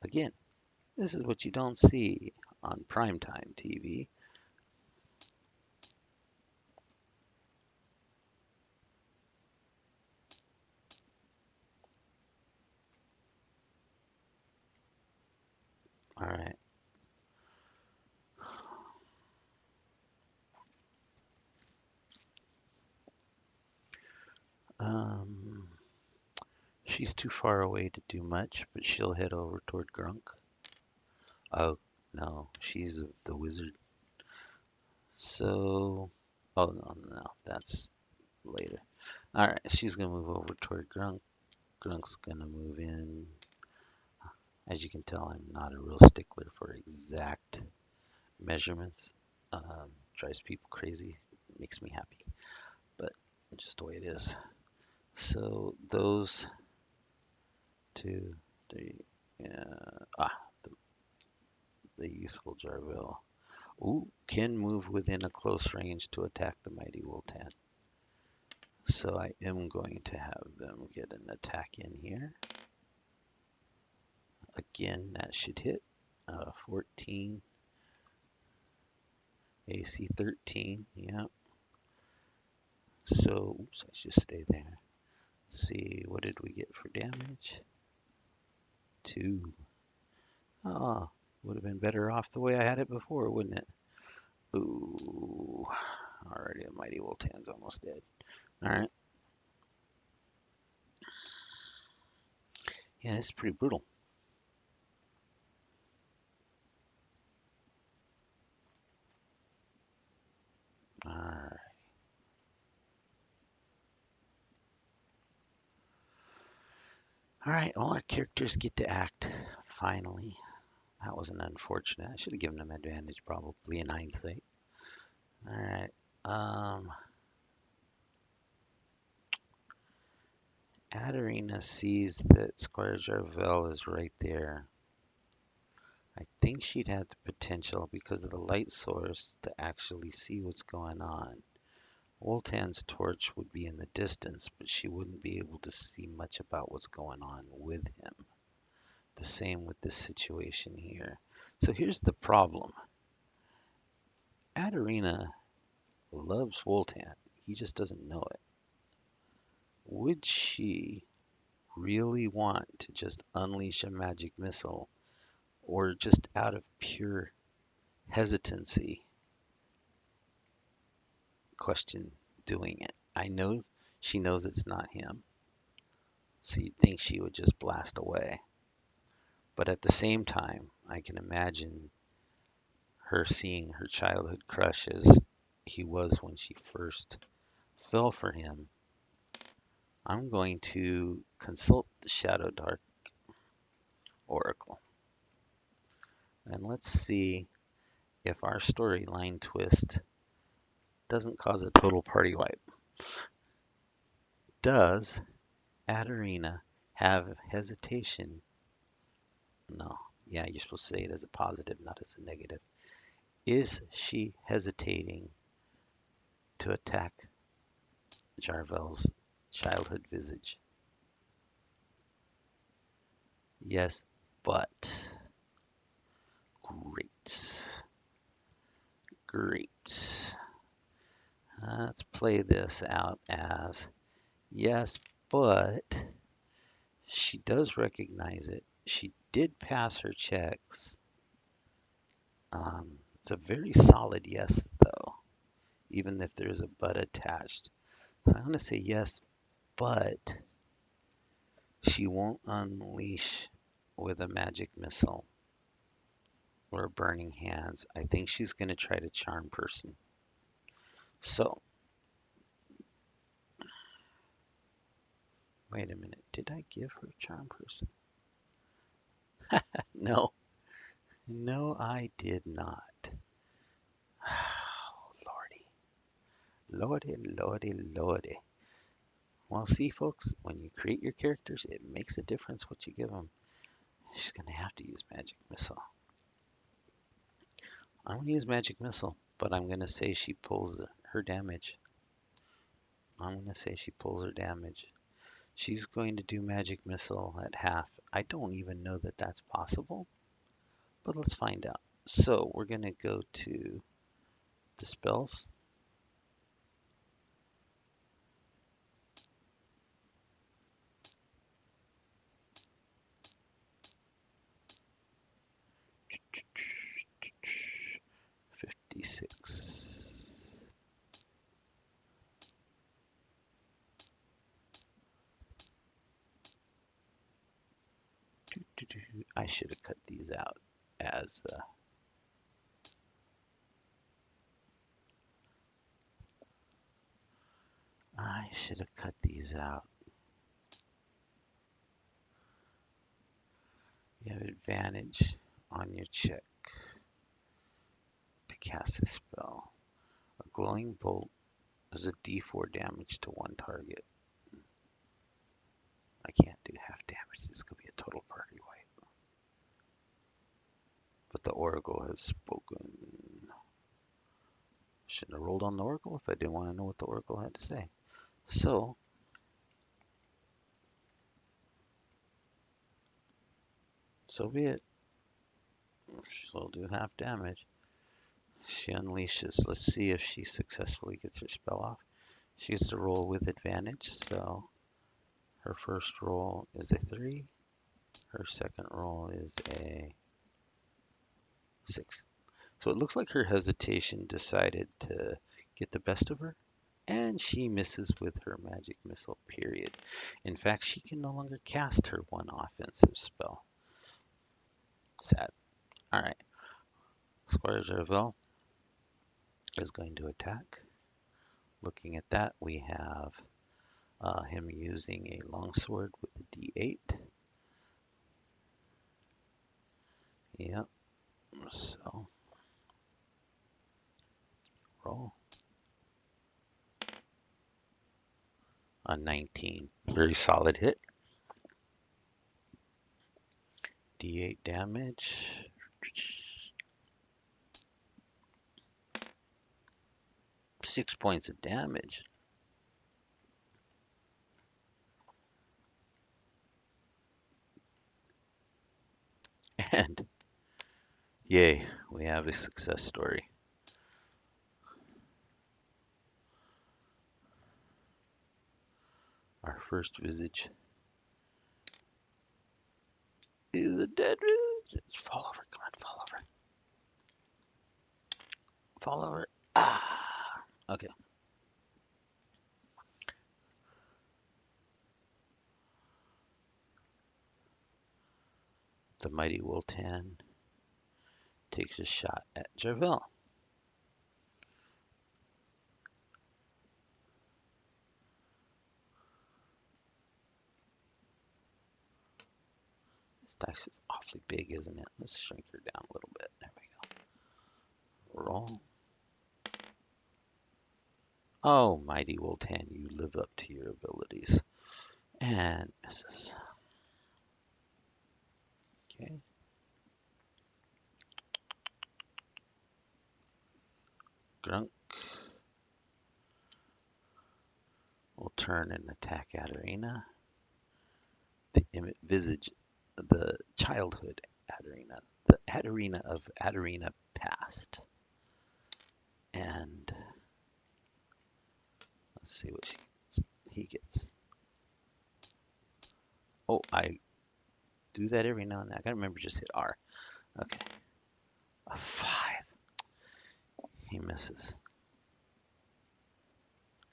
Again, this is what you don't see on primetime TV. All right. Um, she's too far away to do much, but she'll head over toward Grunk. Oh, no, she's the wizard. So, oh, no, that's later. All right, she's going to move over toward Grunk. Grunk's going to move in. As you can tell, I'm not a real stickler for exact measurements. Drives people crazy, makes me happy, but just the way it is. So those 2, 3, the, the useful Jarville. Ooh, can move within a close range to attack the mighty Woltan. So I am going to have them get an attack in here. Again, that should hit. 14, AC 13, yeah. So, oops, I should stay there. See, what did we get for damage? 2. Ah, would have been better off the way I had it before, wouldn't it? Ooh, already the mighty Woltan's almost dead. All right. Yeah, this is pretty brutal. All right. All right, well, our characters get to act, finally. That was an unfortunate. I should have given them advantage, probably, in hindsight. All right. Adarina sees that Squire Jarvell is right there. I think she'd have the potential, because of the light source, to actually see what's going on. Woltan's torch would be in the distance, but she wouldn't be able to see much about what's going on with him. The same with this situation here. So here's the problem. Adarina loves Woltan. He just doesn't know it. Would she really want to just unleash a magic missile, or just out of pure hesitancy question doing it? I know she knows it's not him, so you'd think she would just blast away. But at the same time, I can imagine her seeing her childhood crush as he was when she first fell for him, I'm going to consult the ShadowDark Oracle. And let's see if our storyline twist doesn't cause a total party wipe. Does Adarina have hesitation? No. Yeah, you're supposed to say it as a positive, not as a negative. Is she hesitating to attack Jarvel's childhood visage? Yes, but. Great. Great. Let's play this out as yes, but she does recognize it. She did pass her checks. It's a very solid yes, though, even if there's a but attached. So I'm going to say yes, but she won't unleash with a magic missile or burning hands. I think she's going to try to charm person. So, wait a minute. Did I give her charm person? No. No, I did not. Oh, lordy. Lordy, lordy, lordy. Well, see, folks, when you create your characters, it makes a difference what you give them. She's going to have to use Magic Missile. I'm going to use Magic Missile, but I'm going to say she pulls her damage. I'm going to say she pulls her damage. She's going to do Magic Missile at half. I don't even know that that's possible, but let's find out. So we're going to go to the spells. D6. I should have cut these out as I should have cut these out. You have advantage on your check to cast a spell. A glowing bolt is a d4 damage to one target. I can't do half damage. This could be a total party wipe. But the Oracle has spoken. Shouldn't have rolled on the Oracle if I didn't want to know what the Oracle had to say. So be it. She'll do half damage. She unleashes. Let's see if she successfully gets her spell off. She gets to roll with advantage, so her first roll is a 3. Her second roll is a 6. So it looks like her hesitation decided to get the best of her, and she misses with her magic missile, period. In fact, she can no longer cast her one offensive spell. Sad. Alright. Squire Jarvel is going to attack. Looking at that, we have him using a longsword with a d8. Yep. So, roll. A 19. Very solid hit. D8 damage. 6 points of damage. And yay, we have a success story. Our first visage is a dead visage. Just fall over. Come on, fall over. Fall over. Ah. Okay. The mighty Wiltan takes a shot at Jarvel. This dice is awfully big, isn't it? Let's shrink her down a little bit. There we go. Roll. Oh, mighty Woltan, you live up to your abilities. And misses. Okay. Grunk will turn and attack Adarina. The visage, the childhood Adarina, the Adarina of Adarina past. And let's see what he gets. Oh, I do that every now and then. I gotta remember just hit R. Okay. A 5. He misses.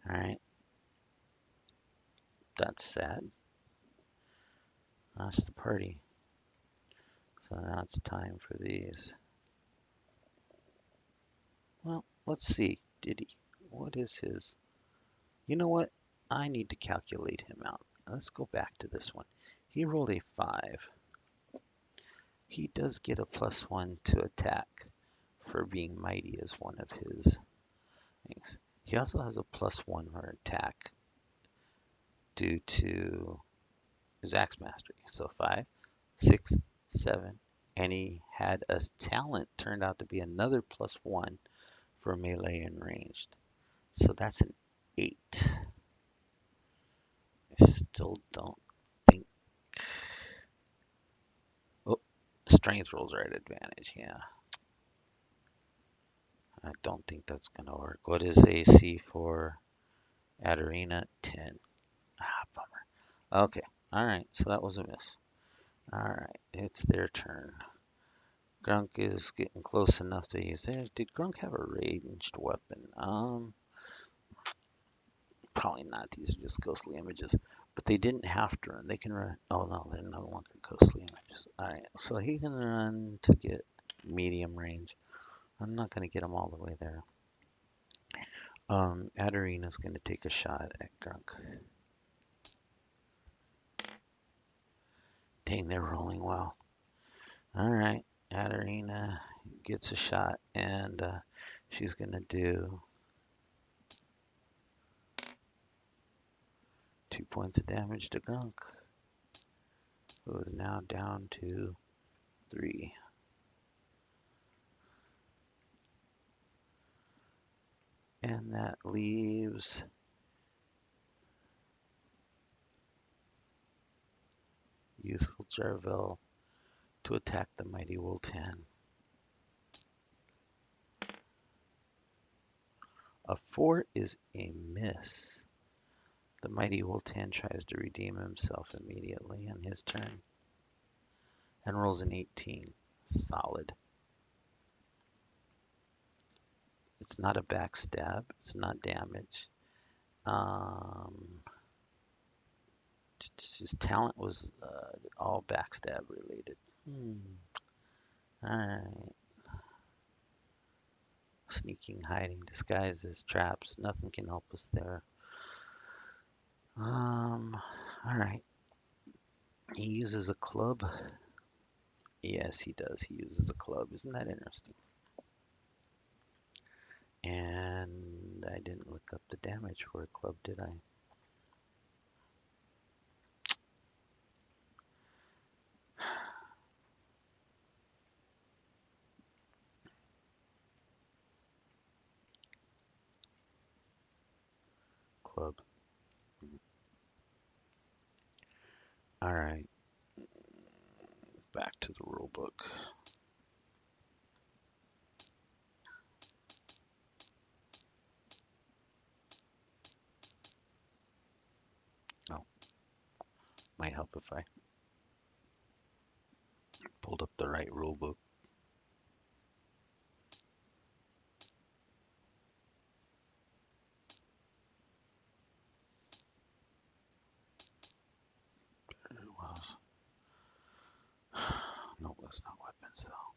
Alright. That's sad. That's the party. So now it's time for these. Well, let's see. Did he? What is his? You know what? I need to calculate him out. Let's go back to this one. He rolled a 5. He does get a +1 to attack for being mighty as one of his things. He also has a +1 for attack due to his axe mastery. So 5, 6, 7, and he had a talent turned out to be another +1 for melee and ranged. So that's an 8. I still don't think. Oh, strength rolls are at advantage. Yeah, I don't think that's gonna work. What is AC for Adarina? 10. Ah, bummer. Okay, all right. So that was a miss. All right, it's their turn. Grunk is getting close enough that he's there. Did Grunk have a ranged weapon? Probably not. These are just ghostly images. But they didn't have to run. They can run. Oh no, they're no longer ghostly images. All right, so he can run to get medium range. I'm not going to get him all the way there. Adarina's going to take a shot at Grunk. Dang, they're rolling well. All right, Adarina gets a shot, and she's going to do 2 points of damage to Grunk, who is now down to 3. And that leaves youthful Jarvel to attack the mighty Woltan. A 4 is a miss. The mighty Woltan tries to redeem himself immediately on his turn and rolls an 18. Solid. It's not a backstab. It's not damage. His talent was all backstab related. Alright. Sneaking, hiding, disguises, traps. Nothing can help us there. Alright. He uses a club. Yes, he does. He uses a club. Isn't that interesting? And I didn't look up the damage for a club, did I? Club. Alright. Back to the rule book. Oh, might help if I pulled up the right rule book. It was. No, that's not weapons though.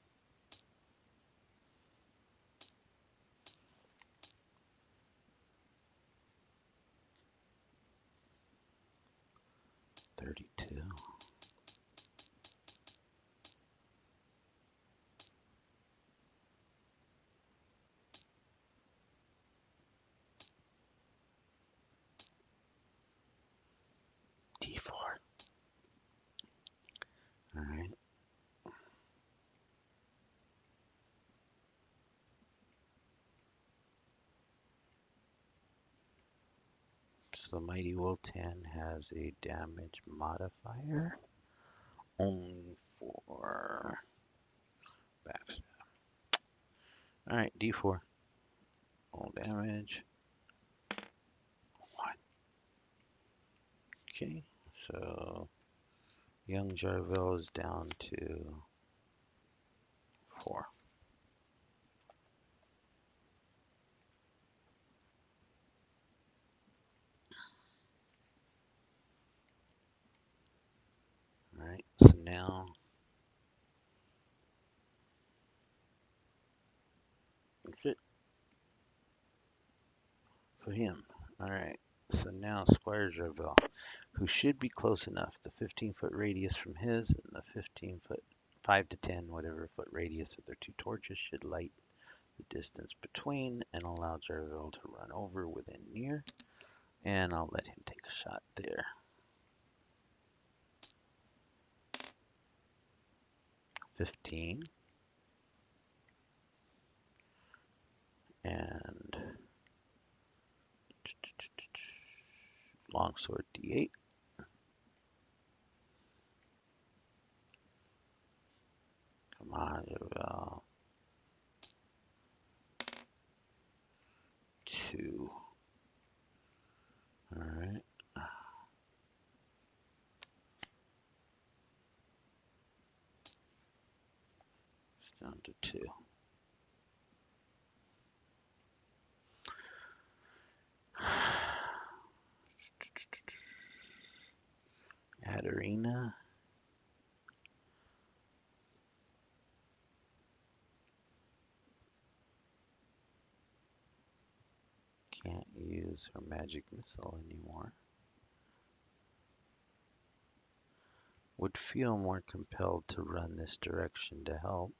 So Mighty Wotan has a damage modifier only for back. Alright, D4. All damage. One. Okay, so young Jarvel is down to 4. Alright, so now that's it for him. Alright, so now Squire Jarvel, who should be close enough. The 15-foot radius from his and the 15-foot, 5 to 10, whatever foot radius of their two torches should light the distance between and allow Jarvel to run over within near. And I'll let him take a shot there. 15. And longsword D8. Come on, Jarvel. 2. Alright. It's down to 2. Adarina. Can't use her magic missile anymore. Would feel more compelled to run this direction to help.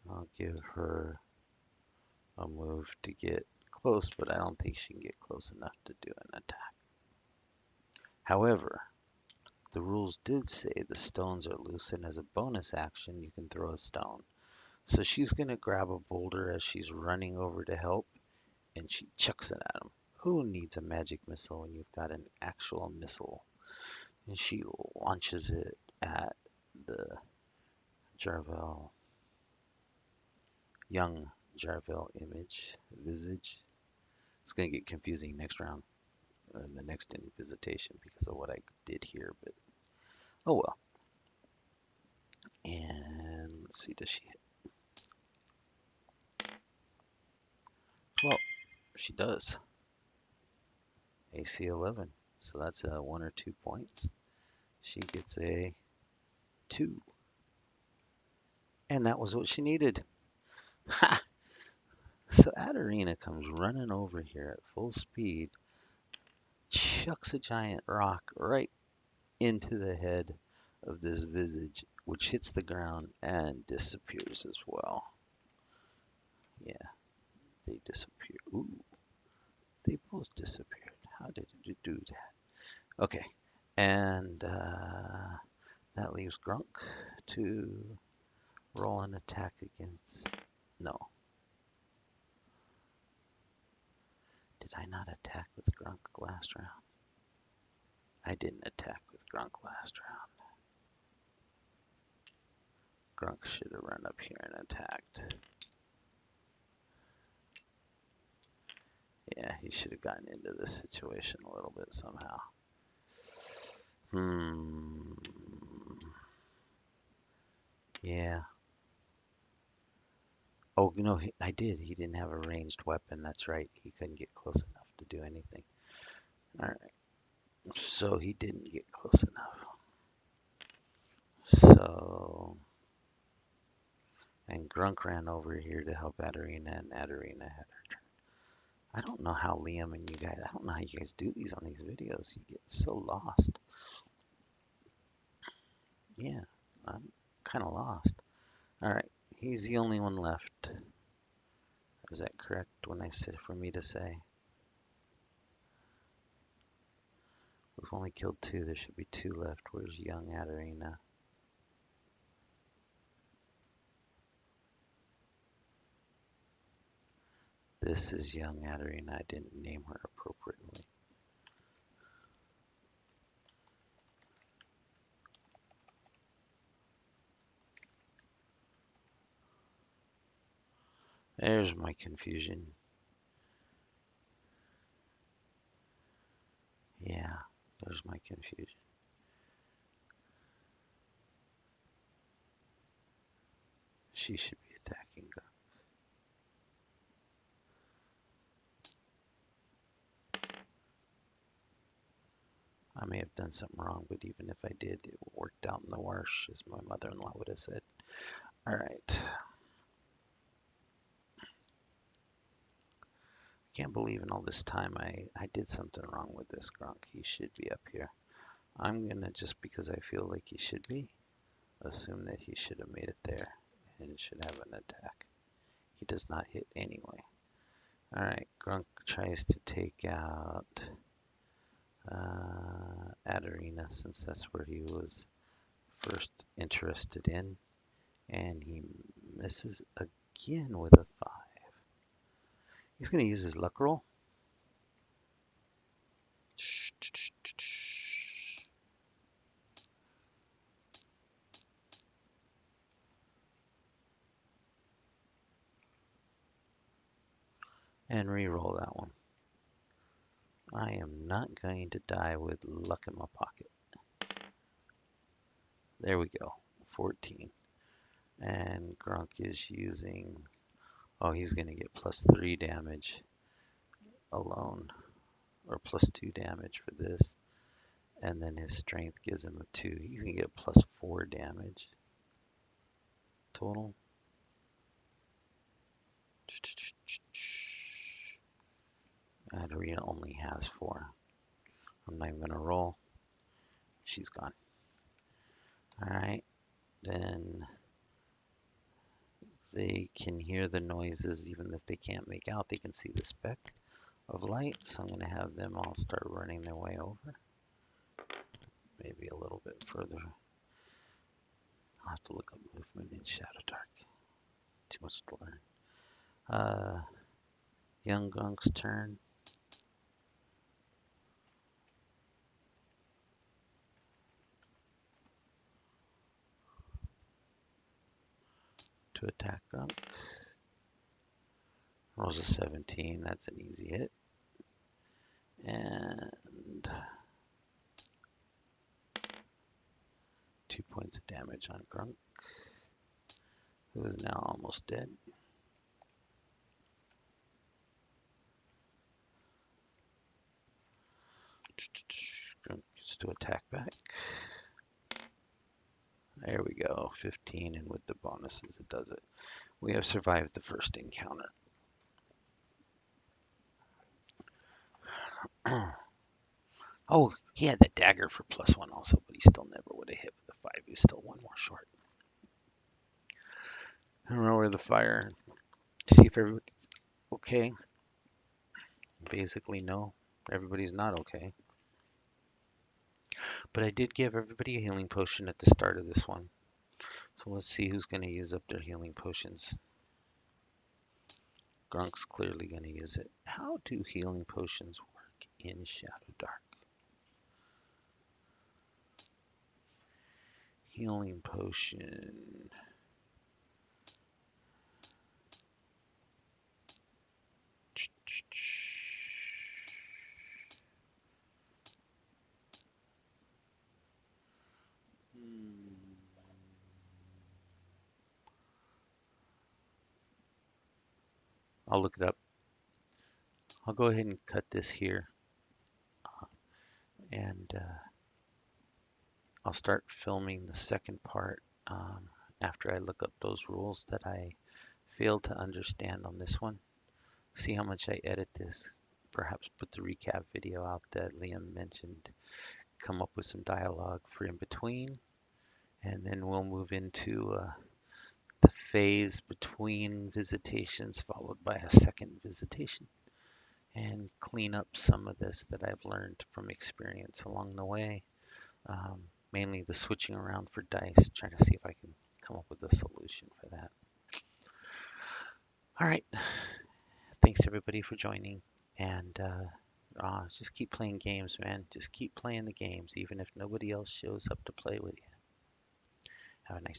I'll give her a move to get close, but I don't think she can get close enough to do an attack. However, the rules did say the stones are loose, and as a bonus action, you can throw a stone. So she's going to grab a boulder as she's running over to help, and she chucks it at him. Who needs a magic missile when you've got an actual missile? And she launches it at the Jarvel, young Jarvel visage. It's going to get confusing next round, in the next visitation because of what I did here, but oh well. And let's see, does she hit? Well, she does. AC 11. So that's 1 or 2 points. She gets a 2. And that was what she needed. Ha! So Adarina comes running over here at full speed, chucks a giant rock right into the head of this visage, which hits the ground and disappears as well. Yeah, they disappear. Ooh, they both disappeared. How did it do that? Okay, and that leaves Grunk to roll an attack against. No. Did I not attack with Grunk last round? I didn't attack with Grunk last round. Grunk should have run up here and attacked. Yeah, he should have gotten into this situation a little bit somehow. Yeah. Oh, you know, I did. He didn't have a ranged weapon. That's right. He couldn't get close enough to do anything. All right. So he didn't get close enough. So, and Grunk ran over here to help Adarina, and Adarina had her turn. I don't know how Liam and you guys, I don't know how you guys do these on these videos. You get so lost. Yeah, I'm kind of lost. All right, he's the only one left. Is that correct when I said for me to say? We've only killed 2. There should be 2 left. Where's young Adarina? This is young Adarina. I didn't name her appropriately. There's my confusion. Yeah, there's my confusion. She should be attacking. I may have done something wrong, but even if I did, it worked out in the wash, as my mother-in-law would have said. All right. Can't believe in all this time I did something wrong with this Gronk. He should be up here. I'm gonna, just because I feel like he should be, assume that he should have made it there and should have an attack. He does not hit anyway. All right, Grunk tries to take out Adarina, since that's where he was first interested in, and he misses again with a 5. He's going to use his luck roll. And re-roll that one. I am not going to die with luck in my pocket. There we go. 14. And Grunk is using... Oh, he's going to get +3 damage alone. Or +2 damage for this. And then his strength gives him a 2. He's going to get +4 damage total. Adarina only has 4. I'm not even going to roll. She's gone. Alright, then they can hear the noises even if they can't make out. They can see the speck of light, so I'm going to have them all start running their way over. Maybe a little bit further. I'll have to look up movement in ShadowDark. Too much to learn. Young Gunk's turn. To attack Gunk. Rolls a 17. That's an easy hit. And 2 points of damage on Grunk, who is now almost dead. Grunk gets to attack back. There we go, 15, and with the bonuses it does it. We have survived the first encounter. Oh, he had the dagger for +1 also, but he still never would have hit with the 5. He was still 1 more short. I don't know where the fire, see if everybody's okay. Basically, no, everybody's not okay. But I did give everybody a healing potion at the start of this one. So let's see who's going to use up their healing potions. Grunk's clearly going to use it. How do healing potions work in ShadowDark? Healing potion. I'll look it up. I'll go ahead and cut this here. And I'll start filming the second part after I look up those rules that I failed to understand on this one. See how much I edit this. Perhaps put the recap video out that Liam mentioned. Come up with some dialogue for in between. And then we'll move into the phase between visitations, followed by a second visitation. And clean up some of this that I've learned from experience along the way. Mainly the switching around for dice, trying to see if I can come up with a solution for that. All right. Thanks everybody for joining. And just keep playing games, man. Just keep playing the games, even if nobody else shows up to play with you. Have a nice day.